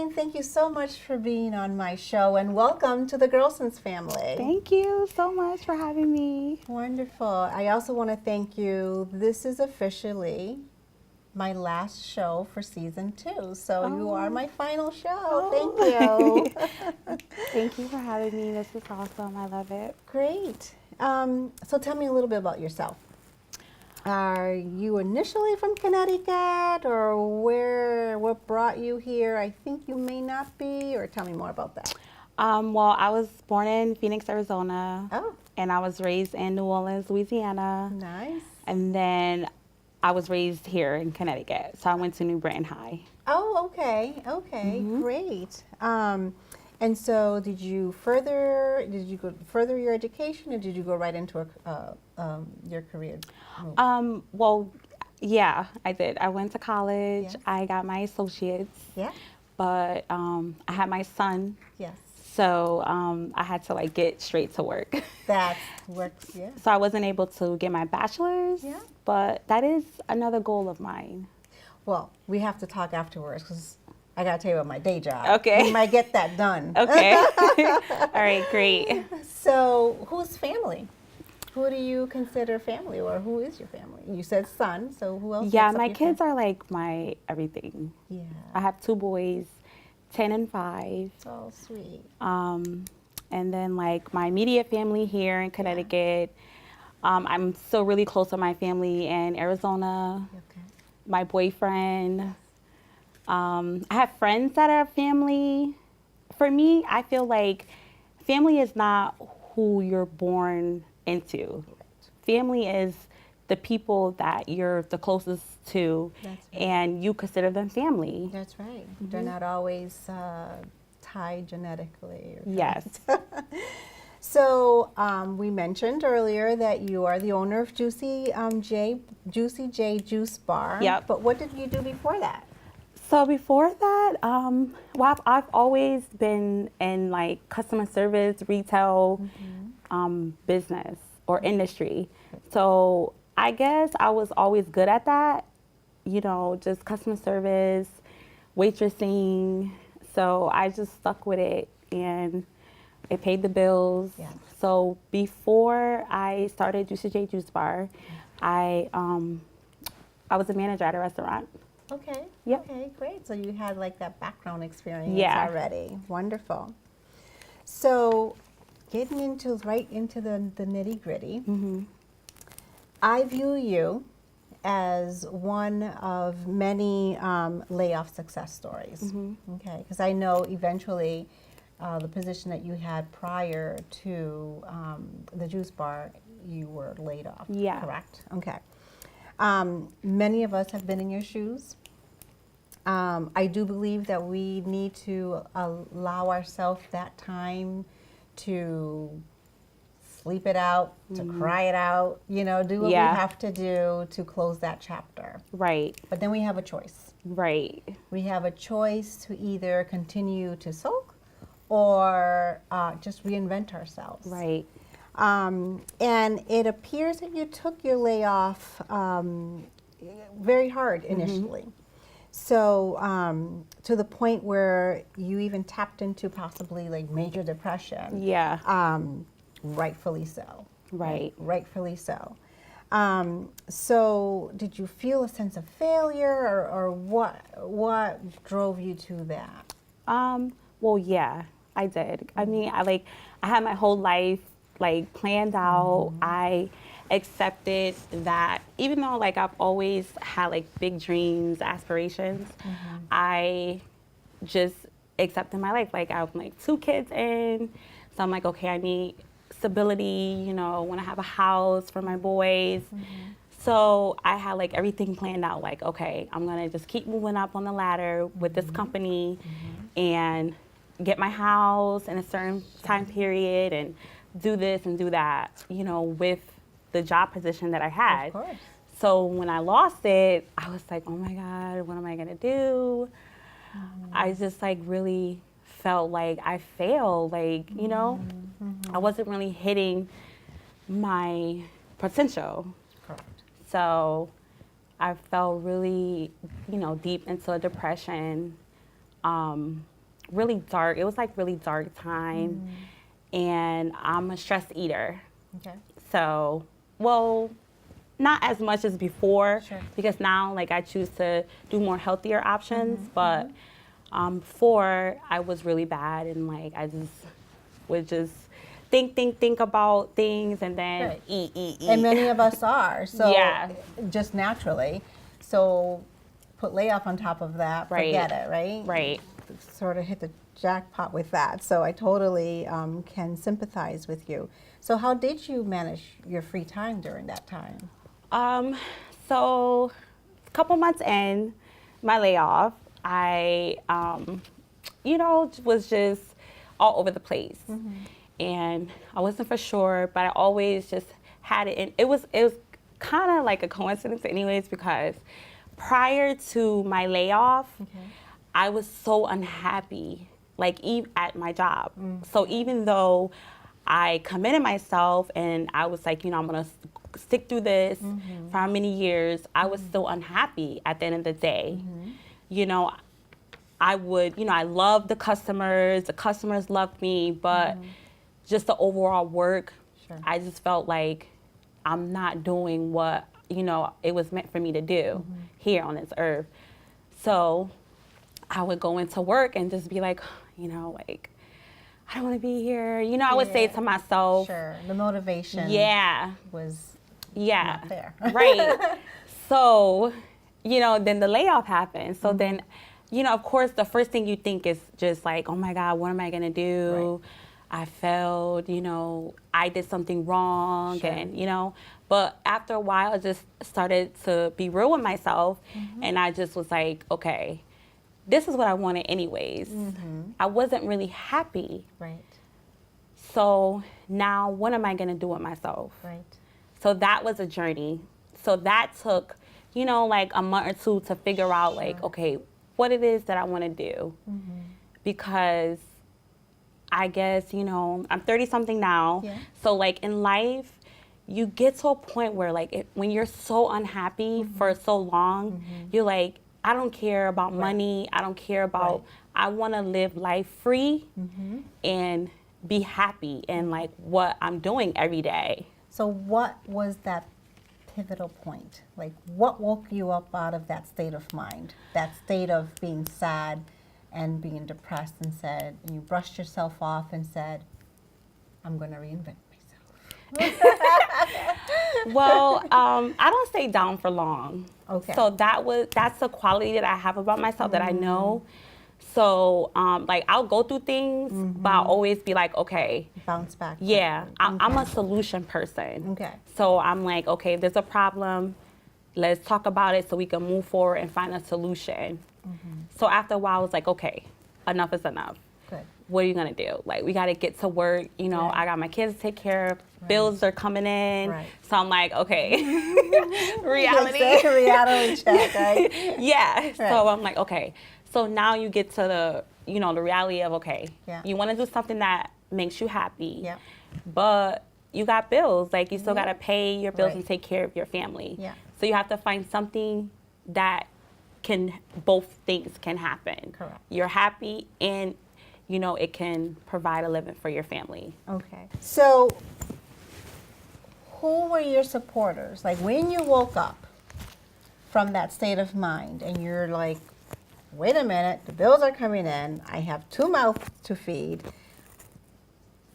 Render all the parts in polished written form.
Josephine, thank you so much for being on my show, and welcome to the GyrlSense family. Thank you so much for having me. Wonderful. I also want to thank you. This is officially my last show for season 2, so you are my final show. Thank you. Thank you for having me. This is awesome. I love it. Great. So tell me a little bit about yourself. Are you initially from Connecticut, or what brought you here? I think you may not be, or tell me more about that. Well, I was born in Phoenix, Arizona. Oh. And I was raised in New Orleans, Louisiana. Nice. And then I was raised here in Connecticut. So I went to New Britain High. Oh, okay. Okay, great. And so did you go further your education, or did you go right into your career? Well, yeah, I did. I went to college. Yes. I got my associates. Yeah. But I had my son. Yes. So I had to like get straight to work. That works, yeah. So I wasn't able to get my bachelor's. Yeah. But that is another goal of mine. Well, we have to talk afterwards, because I got to tell you about my day job. Okay. We might get that done. Okay. All right, great. So who's family? Who do you consider family, or who is your family? You said son, so who else? Yeah, makes up my your kids family? are like my everything. Yeah. I have 2 boys, 10 and 5. So sweet. And then like my immediate family here in Connecticut. I'm still really close to my family in Arizona. Okay. My boyfriend. I have friends that are family. For me, I feel like family is not who you're born into. Family is the people that you're the closest to, That's right. and you consider them family. That's right. They're not always tied genetically. Yes. So we mentioned earlier that you are the owner of Juicy J Juice Bar. Yep. But what did you do before that? So before that, well, I've always been in like customer service, retail, business or industry. So I guess I was always good at that, you know, just customer service, waitressing. So I just stuck with it, and it paid the bills. Yeah. So before I started Juicy J Juice Bar, I was a manager at a restaurant. Okay. Yep. Okay, great. So you had like that background experience Yeah. already. Wonderful. So getting right into the nitty gritty, I view you as one of many layoff success stories. Okay, because I know eventually the position that you had prior to the juice bar, you were laid off. Yeah. Correct. Okay. Many of us have been in your shoes. I do believe that we need to allow ourselves that time to sleep it out, to cry it out, you know, do what we have to do to close that chapter. Right. But then we have a choice. Right. We have a choice to either continue to sulk or just reinvent ourselves. Right. And it appears that you took your layoff very hard initially. So to the point where you even tapped into possibly like major depression. Yeah. Rightfully so. Right. Rightfully so. So did you feel a sense of failure, or what drove you to that? Well, yeah, I did. I mean, I had my whole life like planned out. I accepted that even though like I've always had like big dreams, aspirations, I just accepted my life. Like I'm like 2 kids in, so I'm like, okay, I need stability, you know, want to have a house for my boys. So I had like everything planned out, like, okay, I'm gonna just keep moving up on the ladder with this company and get my house in a certain time period and do this and do that, you know, with the job position that I had. Of course. So when I lost it, I was like, oh my God, what am I gonna do? I just like really felt like I failed, like, you know, I wasn't really hitting my potential. Correct. So I fell really, you know, deep into a depression. really dark. It was like really dark time. And I'm a stress eater. Okay. So, well, not as much as before, Sure. because now like I choose to do more healthier options. But before I was really bad, and like I just would just think about things, and then Right. eat. And many of us are. So Yeah. just naturally. So put layoff on top of that, Right. forget it, right? Right. Sort of hit the jackpot with that. So I totally can sympathize with you. So how did you manage your free time during that time? So a couple months in my layoff, I, was just all over the place. And I wasn't for sure, but I always just had it. And it was kind of like a coincidence anyways, because prior to my layoff, I was so unhappy, like at my job. So even though I committed myself and I was like, I'm gonna stick through this for how many years, I was still unhappy at the end of the day. I would, I loved the customers loved me, but just the overall work, Sure. I just felt like I'm not doing what, it was meant for me to do here on this earth. So I would go into work and just be like, like, I don't want to be here. I would say to myself. Sure. The motivation was not there. Right. So, then the layoff happened. So then, of course, the first thing you think is just like, oh my God, what am I going to do? Right. I failed, I did something wrong. Sure. And, but after a while, I just started to be real with myself. And I just was like, okay, this is what I wanted anyways. I wasn't really happy. Right. So now what am I going to do with myself? Right. So that was a journey. So that took, like a month or two to figure out like, okay, what it is that I want to do. Because I guess, I'm 30 something now. Yeah. So like in life, you get to a point where like when you're so unhappy for so long, you're like, I don't care about money. I don't care about, I want to live life free and be happy in like what I'm doing every day. So what was that pivotal point? Like what woke you up out of that state of mind, that state of being sad and being depressed, and said, and you brushed yourself off and said, I'm going to reinvent myself? Well, I don't stay down for long. Okay. So that's the quality that I have about myself that I know. So like I'll go through things, but I'll always be like, okay. Bounce back. Yeah, quickly. I'm a solution person. Okay. So I'm like, okay, if there's a problem, let's talk about it so we can move forward and find a solution. So after a while, I was like, okay, enough is enough. Good. What are you gonna do? Like, we gotta get to work. Right. I got my kids to take care of. Bills are coming in. Right. So I'm like, okay, reality. Reality check, right? Yeah. Right. So I'm like, okay. So now you get to the, the reality of, okay, Yeah. you want to do something that makes you happy, Yeah. but you got bills. Like, you still got to pay your bills Right. and take care of your family. Yeah. So you have to find something that both things can happen. Correct. You're happy and, it can provide a living for your family. Okay. So who were your supporters? Like when you woke up from that state of mind and you're like, wait a minute, the bills are coming in, I have 2 mouths to feed.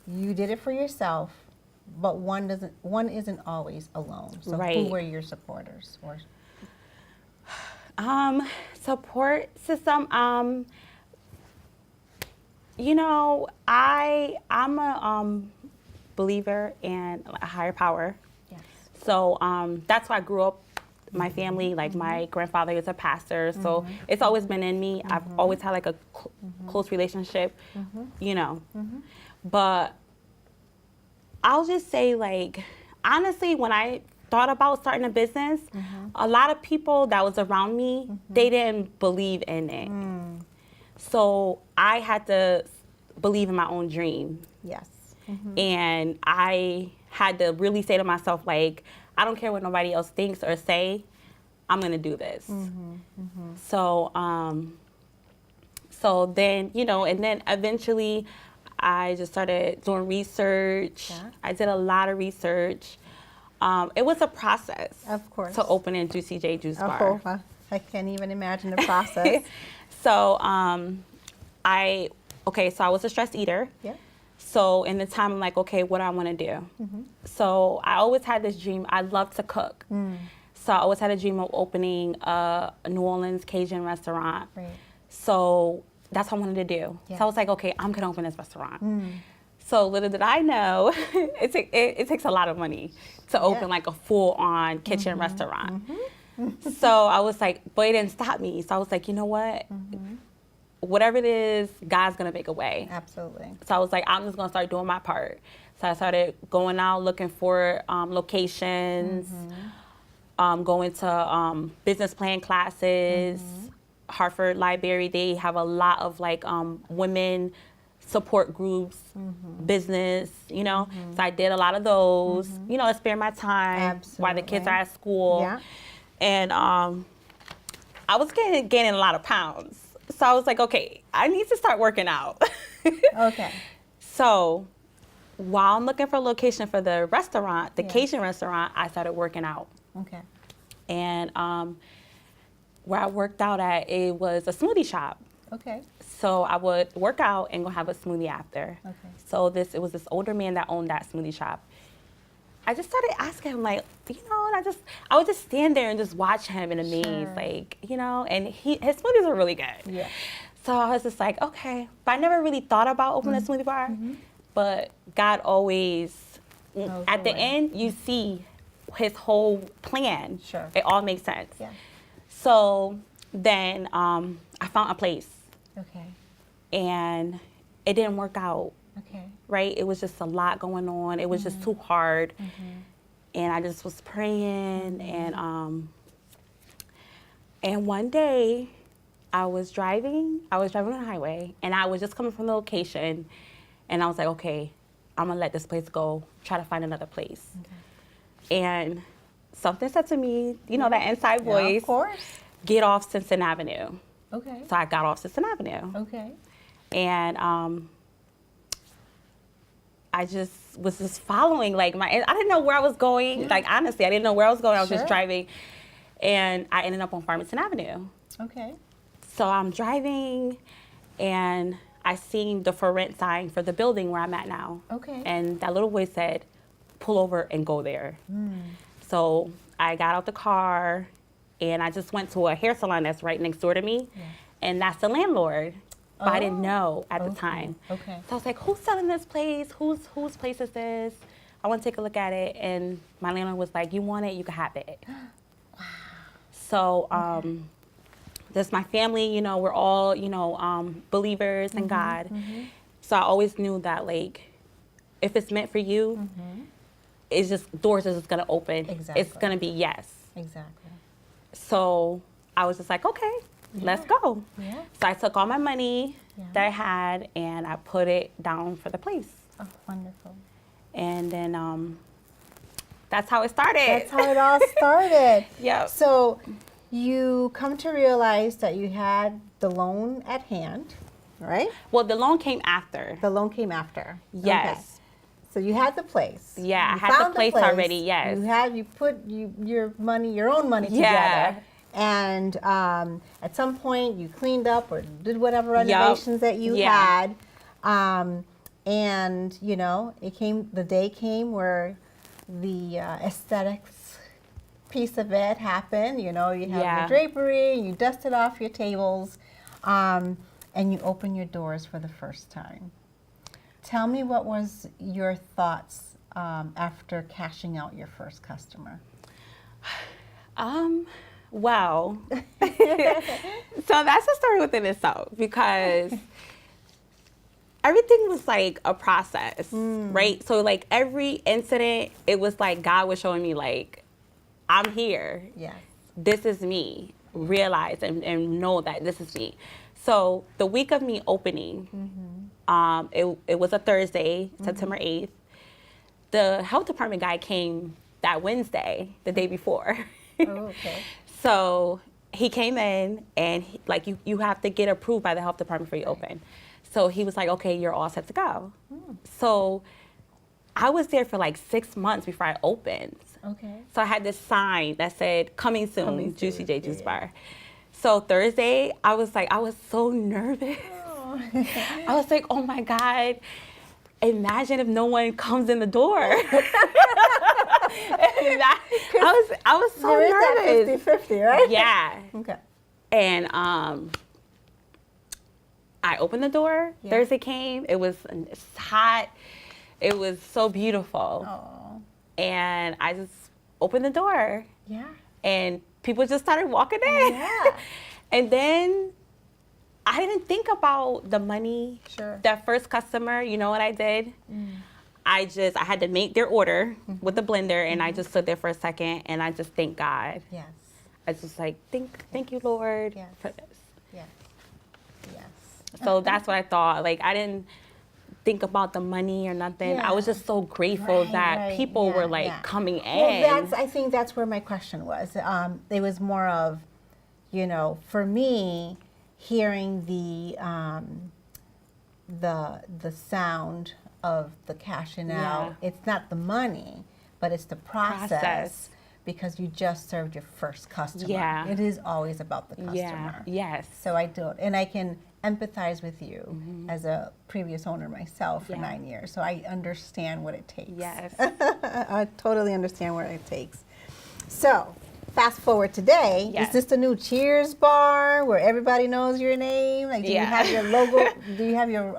You did it for yourself, but one isn't always alone. So Right. who were your supporters? Or Support system. I'm a believer in a higher power. yes. So that's why I grew up. My family, like my grandfather is a pastor, so it's always been in me. I've always had like a close relationship, But I'll just say, like, honestly, when I thought about starting a business, a lot of people that was around me, they didn't believe in it. So I had to believe in my own dream. Yes. And I had to really say to myself, like, I don't care what nobody else thinks or say, I'm gonna do this. So So then, and then eventually I just started doing research. Yeah. I did a lot of research. It was a process. Of course. To open a Juicy J Juice Bar. I can't even imagine the process. So I was a stress eater. Yeah. So in the time, I'm like, okay, what do I want to do? So I always had this dream. I love to cook. So I always had a dream of opening a New Orleans Cajun restaurant. Right. So that's what I wanted to do. Yeah. So I was like, okay, I'm going to open this restaurant. So little did I know, it takes a lot of money to open like a full-on kitchen restaurant. So I was like, but it didn't stop me. So I was like, you know what? Whatever it is, God's going to make a way. Absolutely. So I was like, I'm just going to start doing my part. So I started going out looking for locations, going to business plan classes. Hartford Library, they have a lot of like women support groups, business, So I did a lot of those, to spare my time while the kids are at school. Yeah. And I was gaining a lot of pounds. So I was like, okay, I need to start working out. Okay. So while I'm looking for a location for the restaurant, the Cajun restaurant, I started working out. Okay. And where I worked out at, it was a smoothie shop. Okay. So I would work out and go have a smoothie after. Okay. So it was this older man that owned that smoothie shop. I just started asking him, like, and I would just stand there and just watch him in a maze, like, and his smoothies were really good. Yeah. So I was just like, okay. But I never really thought about opening a smoothie bar. But God always, at the end, you see his whole plan. Sure. It all makes sense. Yeah. So then I found a place. Okay. And it didn't work out. Okay. Right? It was just a lot going on. It was just too hard. And I just was praying. And one day I was driving on the highway, and I was just coming from the location, and I was like, okay, I'm gonna let this place go, try to find another place. Okay. And something said to me, that inside voice, of course, get off Simpson Avenue. Okay. So I got off Simpson Avenue. Okay. And I just was following, like, I didn't know where I was going. Like, honestly, I didn't know where I was going. I was just driving. And I ended up on Farmington Avenue. Okay. So I'm driving, and I seen the for rent sign for the building where I'm at now. Okay. And that little voice said, pull over and go there. So I got out the car, and I just went to a hair salon that's right next door to me. Yeah. And that's the landlord. But I didn't know at the time. Okay. So I was like, who's selling this place? Whose place is this? I want to take a look at it. And my landlord was like, you want it, you can have it. Wow. So this my family, we're all, believers in God. So I always knew that, like, if it's meant for you, it's just, doors are just going to open. Exactly. It's going to be yes. Exactly. So I was just like, okay. Let's go. Yeah. So I took all my money that I had, and I put it down for the place. Oh, wonderful. And then that's how it started. That's how it all started. Yep. So you come to realize that you had the loan at hand, right? Well, the loan came after. The loan came after. Yes. Okay. So you had the place. Yeah, You I had found the place already, yes. You put your own money together. And at some point you cleaned up or did whatever renovations that you had. And the day came where the aesthetics piece of it happened. You have your drapery, you dusted off your tables, and you opened your doors for the first time. Tell me, what was your thoughts after cashing out your first customer? Well, so that's a story within itself, because everything was like a process, right? So like every incident, it was like God was showing me, like, I'm here. Yes. This is me. Realize and know that this is me. So the week of me opening, it was a Thursday, September 8th. The health department guy came that Wednesday, the day before. Oh, okay. So he came in and like you have to get approved by the health department before you open. So he was like, okay, you're all set to go. So I was there for like 6 months before I opened. Okay. So I had this sign that said, coming soon, Coming Juicy soon, J Juice yeah. Bar. So Thursday, I was so nervous. Oh. I was like, oh my God, imagine if no one comes in the door. I was so There is nervous. that 50-50, right? Yeah. Okay. And I opened the door. Yeah. Thursday came. It was hot. It was so beautiful. Oh. And I just opened the door. Yeah. And people just started walking in. Yeah. And then I didn't think about the money. Sure. That first customer, you know what I did? I had to make their order with the blender, and I just stood there for a second, and I just thanked God. Yes. I just like, thank you, Lord, Yes. for this. Yes. Yes. So that's what I thought. Like, I didn't think about the money or nothing. I was Yeah. just so grateful that Right. people Yeah, were like yeah. coming in. Well, I think that's where my question was. It was more of, for me, hearing the sound of the cashing out. Yeah. It's not the money, but it's the process. Because you just served your first customer. Yeah. It is always about the customer. Yeah. Yes. So I do it, and I can empathize with you as a previous owner myself for 9 years. So I understand what it takes. Yes. I totally understand what it takes. So fast forward today. Yes. Is this the new Cheers bar where everybody knows your name? Like, do you have your logo? Do you have your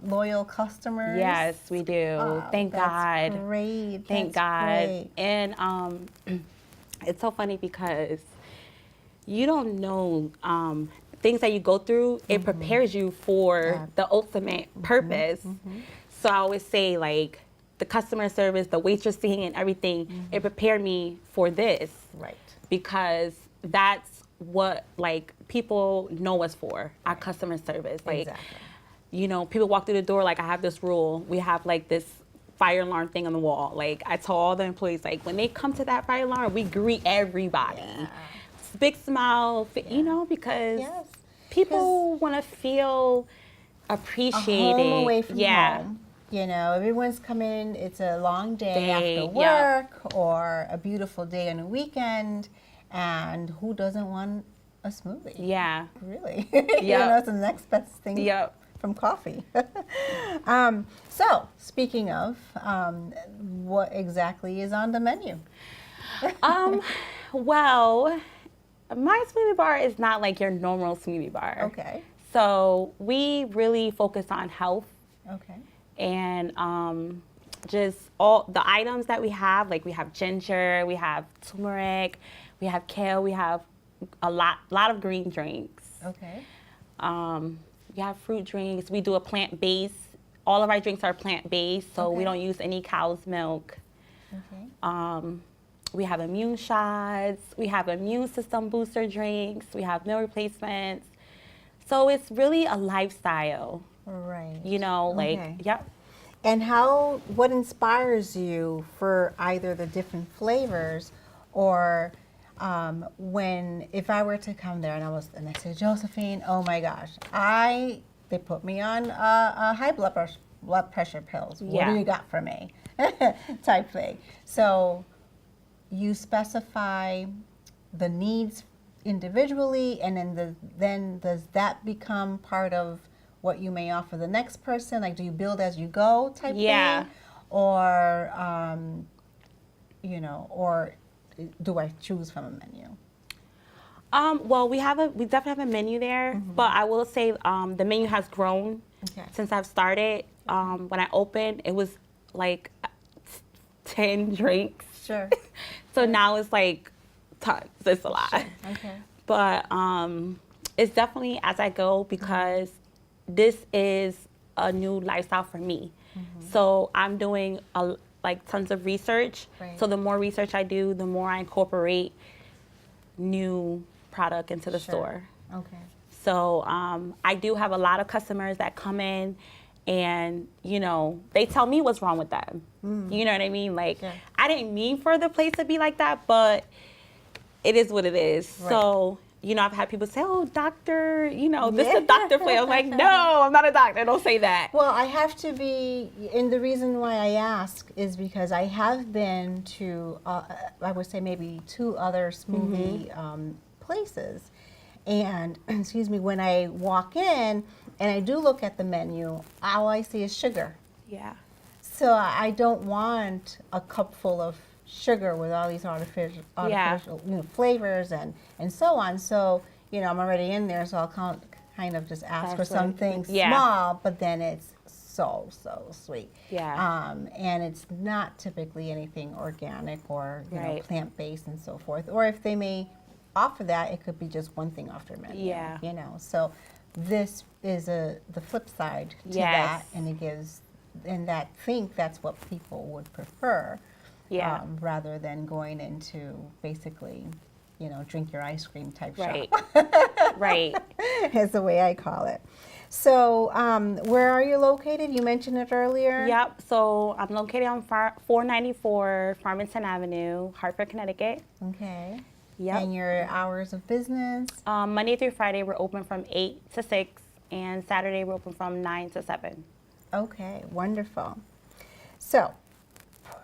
loyal customers? Yes, we do. Oh, Thank that's God. Great. Thank That's God. great. And it's so funny because you don't know things that you go through. It prepares you for the ultimate purpose. So I always say, like, the customer service, the waitressing and everything, it prepared me for this. Right. Because that's what, like, people know us for, our customer service. Like, Exactly. People walk through the door, like, I have this rule. We have, like, this fire alarm thing on the wall. Like, I tell all the employees, like, when they come to that fire alarm, we greet everybody. Yeah. Big smile, because Yes. people want to feel appreciated. A home away from home. Everyone's coming. It's a long day after yeah. work or a beautiful day on a weekend, and who doesn't want a smoothie? Yeah. Really. Yeah. It's the next best thing Yep. from coffee. So speaking of, what exactly is on the menu? Well, my smoothie bar is not like your normal smoothie bar. Okay. So we really focus on health. Okay. And just all the items that we have, like we have ginger, we have turmeric, we have kale, we have a lot of green drinks. Okay. We have fruit drinks. We do a plant-based. All of our drinks are plant-based, so we Okay. don't use any cow's milk. Okay. We have immune shots. We have immune system booster drinks. We have meal replacements. So it's really a lifestyle. Right. Like, yep. And what inspires you for either the different flavors or if I were to come there and I said, Josephine, oh my gosh, they put me on high blood pressure pills. What do Yeah. you got for me? Type thing. So you specify the needs individually, and then does that become part of what you may offer the next person? Like, do you build as you go type Yeah. thing? Or, or do I choose from a menu? Well, we definitely have a menu there, but I will say the menu has grown since I've started. When I opened, it was like 10 drinks. Sure. So now it's like tons. It's a lot. Sure. Okay. But it's definitely as I go because this is a new lifestyle for me. So I'm doing tons of research. Right. So the more research I do, the more I incorporate new product into the store. Okay. So I do have a lot of customers that come in and, they tell me what's wrong with them. You know what I mean? Like, Yeah. I didn't mean for the place to be like that, but it is what it is. Right. So, you know, I've had people say, oh, doctor, you know, this is a doctor play. I'm like, no, I'm not a doctor. Don't say that. Well, I have to be, and the reason why I ask is because I have been to, I would say maybe 2 other smoothie places. And, excuse me, when I walk in and I do look at the menu, all I see is sugar. Yeah. So I don't want a cup full of sugar with all these artificial you know, flavors and so on. So, you know, I'm already in there, so I'll kind of just ask for something small, but then it's so sweet. Yeah. And it's not typically anything organic or, you know, Right. plant-based and so forth. Or if they may offer that, it could be just one thing off their menu. Yeah. You know, so this is the flip side to Yes. that, and it gives, and I think that's what people would prefer. Yeah. Rather than going into basically, you know, drink your ice cream type Right. shop. Right. Is the way I call it. So where are you located? You mentioned it earlier. Yep. So I'm located on 494 Farmington Avenue, Hartford, Connecticut. Okay. Yep. And your hours of business? Monday through Friday, we're open from 8 to 6, and Saturday, we're open from 9 to 7. Okay, wonderful. So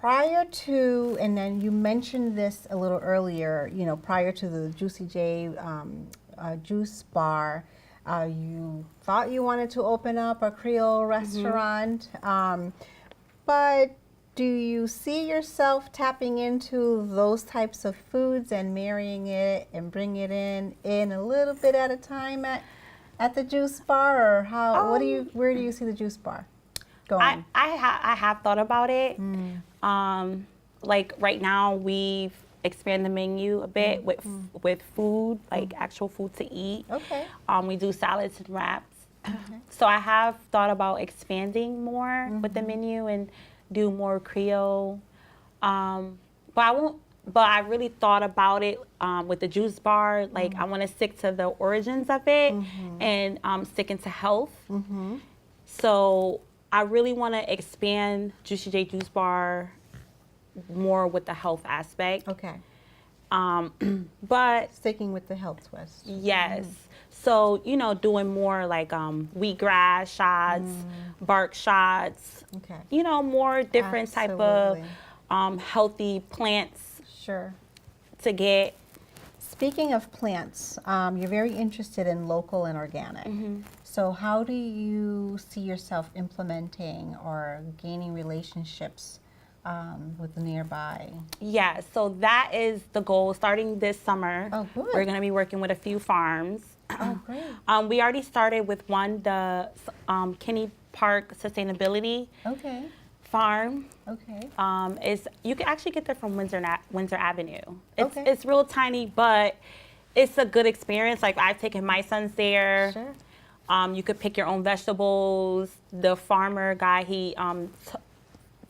prior to, and then you mentioned this a little earlier, you know, prior to the Juicy J juice bar, you thought you wanted to open up a Creole restaurant, but do you see yourself tapping into those types of foods and marrying it and bring it in a little bit at a time at the juice bar, or how? Where do you see the juice bar going? I have thought about it. Like right now, we've expanded the menu a bit with food, like actual food to eat. Okay. We do salads and wraps. So I have thought about expanding more with the menu and do more Creole. But I really thought about it with the juice bar. Like I want to stick to the origins of it and sticking to health. So I really want to expand Juicy J Juice Bar more with the health aspect. Okay. But Sticking with the health twist. yes. So, you know, doing more like wheatgrass shots, bark shots, Okay. you know, more different type of healthy plants Sure. to get. Speaking of plants, you're very interested in local and organic. So how do you see yourself implementing or gaining relationships with the nearby? Yeah, so that is the goal. Starting this summer, Oh, good. we're going to be working with a few farms. Oh, great. We already started with one, the Kinney Park Sustainability Okay. Farm. Okay. You can actually get there from Windsor Avenue. Okay. It's real tiny, but it's a good experience. Like I've taken my sons there. Sure. You could pick your own vegetables. The farmer guy, he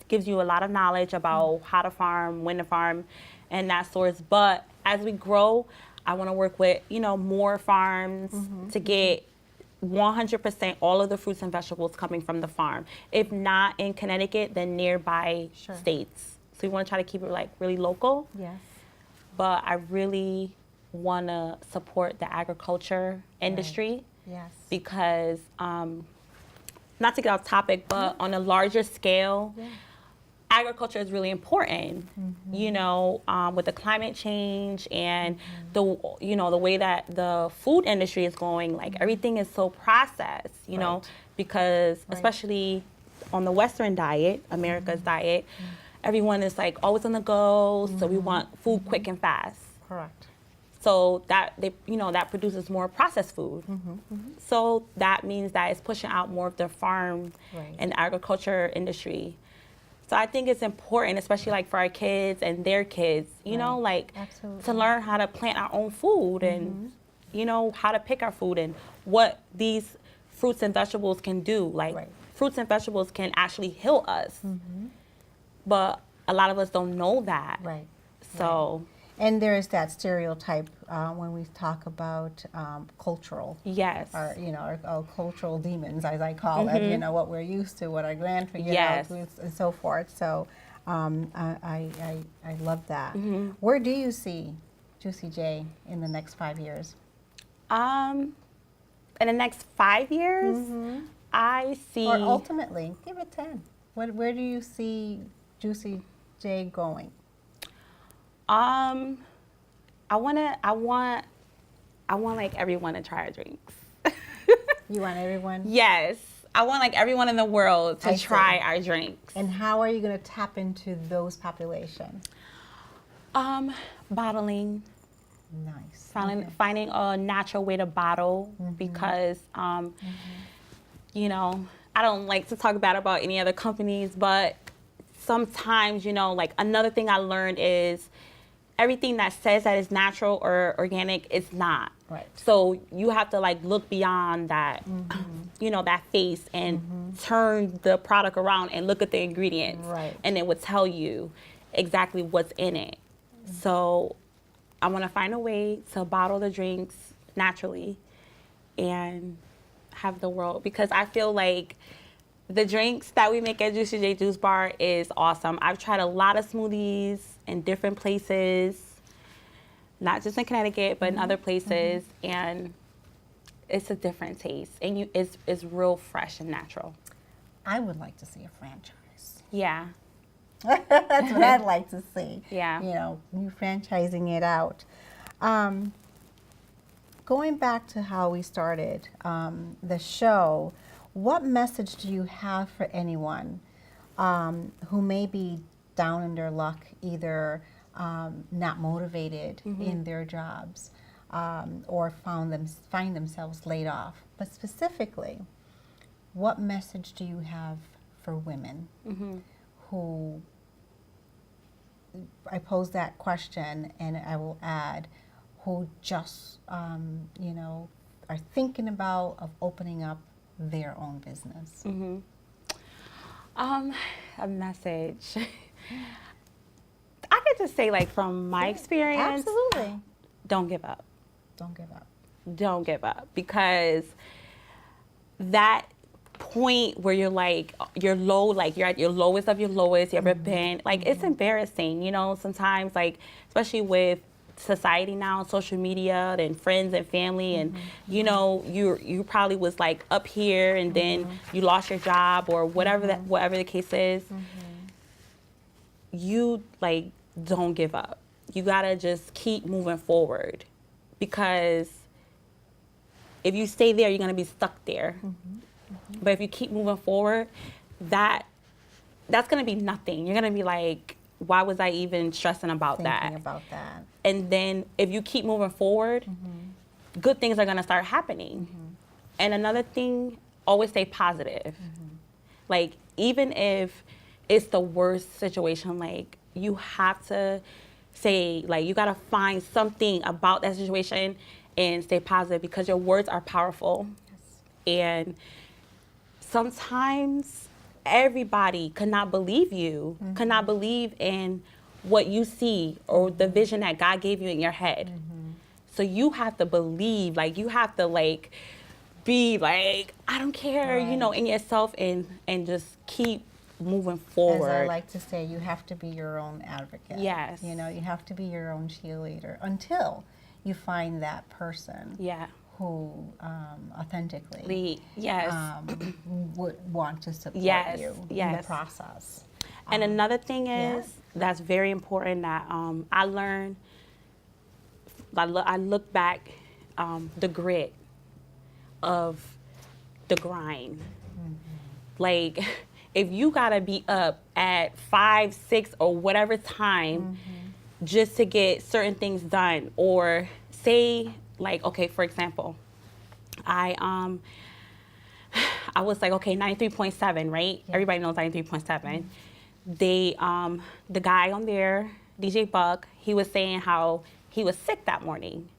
gives you a lot of knowledge about how to farm, when to farm, and that sorts. But as we grow, I want to work with, you know, more farms to get 100% all of the fruits and vegetables coming from the farm. If not in Connecticut, then nearby states. So we want to try to keep it like really local. Yes. But I really want to support the agriculture industry Yes. because, not to get off topic, but on a larger scale, agriculture is really important, you know, with the climate change and the way that the food industry is going, like everything is so processed, you know, because especially on the Western diet, America's diet, everyone is like always on the go. So we want food quick and fast. Correct. So that that produces more processed food. So that means that it's pushing out more of the farm and the agriculture industry. So I think it's important, especially like for our kids and their kids, you know, like to learn how to plant our own food and, you know, how to pick our food and what these fruits and vegetables can do. Like fruits and vegetables can actually heal us. But a lot of us don't know that. Right. So. And there is that stereotype when we talk about cultural. Yes. Or, you know, our cultural demons, as I call it, you know, what we're used to, what our grandparents, and so forth. So I love that. Where do you see Juicy J in the next 5 years? In the next 5 years, I see. Or ultimately, give it 10. Where do you see Juicy J going? I want like everyone to try our drinks. You want everyone? Yes. I want like everyone in the world to try our drinks. And how are you going to tap into those populations? Bottling. Nice. Finding a natural way to bottle because, you know, I don't like to talk bad about any other companies, but sometimes, you know, like another thing I learned is everything that says that is natural or organic is not. Right. So you have to like look beyond that, you know, that face and turn the product around and look at the ingredients. Right. And it would tell you exactly what's in it. So I want to find a way to bottle the drinks naturally and have the world, because I feel like the drinks that we make at Juicy J Juice Bar is awesome. I've tried a lot of smoothies in different places, not just in Connecticut, but in other places, and it's a different taste, and it's real fresh and natural. I would like to see a franchise. Yeah. That's what I'd like to see. Yeah. You know, you franchising it out. Going back to how we started the show, what message do you have for anyone who may be down in their luck, either not motivated in their jobs or find themselves laid off? But specifically, what message do you have for women who, I pose that question and I will add, who just, you know, are thinking about of opening up their own business? A message. I could just say, like, from my experience, Absolutely. don't give up. Don't give up. Don't give up, because that point where you're like, you're low, like you're at your lowest of your lowest you ever been, like it's embarrassing, you know, sometimes, like, especially with society now, social media and friends and family, and you know, you probably was like up here and then you lost your job or whatever whatever the case is. You like don't give up. You gotta just keep moving forward, because if you stay there, you're gonna be stuck there. But if you keep moving forward, that's gonna be nothing. You're gonna be like, why was I even stressing about Thinking about that. And then if you keep moving forward, good things are gonna start happening. And another thing, always stay positive. Like, even if it's the worst situation, like, you have to say, like, you gotta find something about that situation and stay positive, because your words are powerful. And sometimes everybody could not believe you, could not believe in what you see or the vision that God gave you in your head. So you have to believe, like, you have to, like, be like, I don't care, you know, in yourself, and just keep moving forward. As I like to say, you have to be your own advocate. Yes. You know, you have to be your own cheerleader until you find that person who authentically would want to support you in the process. And another thing is that's very important that I learned. I look back, the grit of the grind. Like, if you gotta be up at 5, 6, or whatever time just to get certain things done, or say, like, okay, for example, I was like, okay, 93.7, right? Everybody knows 93.7. They, the guy on there, DJ Buck, he was saying how he was sick that morning.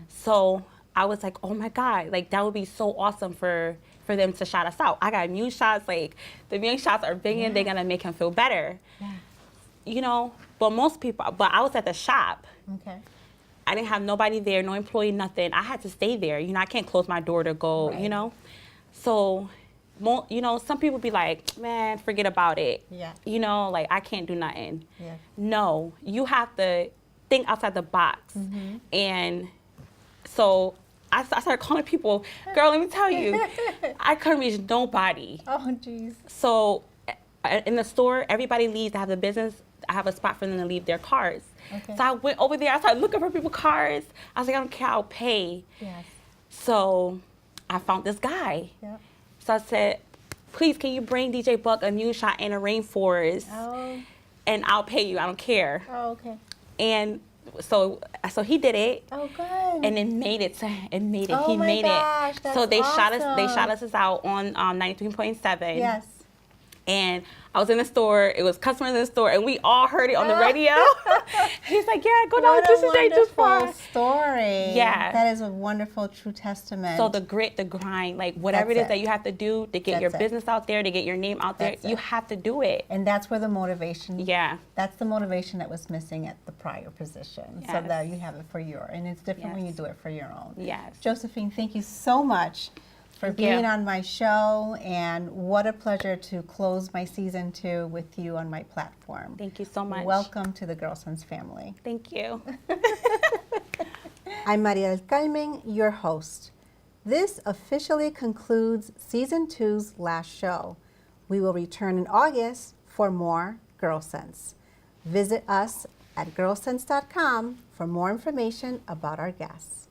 So I was like, oh my God, like, that would be so awesome for them to shout us out. I got immune shots, like, the immune shots are banging, they're gonna make him feel better. You know, but I was at the shop. I didn't have nobody there, no employee, nothing. I had to stay there. You know, I can't close my door to go, you know? So, you know, some people be like, man, forget about it. You know, like, I can't do nothing. No, you have to think outside the box. And so I started calling people. Girl, let me tell you, I couldn't reach nobody. Oh, geez. So in the store, everybody leaves. I have the business. I have a spot for them to leave their cars. Okay. So I went over there. I started looking for people's cars. I was like, I don't care. I'll pay. Yes. So I found this guy. Yep. So I said, please, can you bring DJ Buck a moonshot in a rainforest? Oh. And I'll pay you. I don't care. Oh, okay. And so he did it. Oh, good. And it made it. Oh He my made gosh, it. that's So they shot us. They awesome. shot us out on 93.7. Yes. And I was in the store. It was customers in the store, and we all heard it on the radio. He's like, "Yeah, go down What to a Juicy J Juice Bar." wonderful story. Yeah. That is a wonderful, true testament. So the grit, the grind, like whatever That's it is it. that you have to do to get your That's it. business out there, to get your name out there, That's you it. have to do it. And that's where the motivation. Yeah. That's the motivation that was missing at the prior position. So Yes. that you have it for your, and it's different when you Yes. do it for your own. Yes. Josephine, thank you so much for Thank being you. on my show, and what a pleasure to close my season 2 with you on my platform. Thank you so much. Welcome to the GyrlSense family. Thank you. I'm Maria del Carmen, your host. This officially concludes season 2's last show. We will return in August for more GyrlSense. Visit us at girlsense.com for more information about our guests.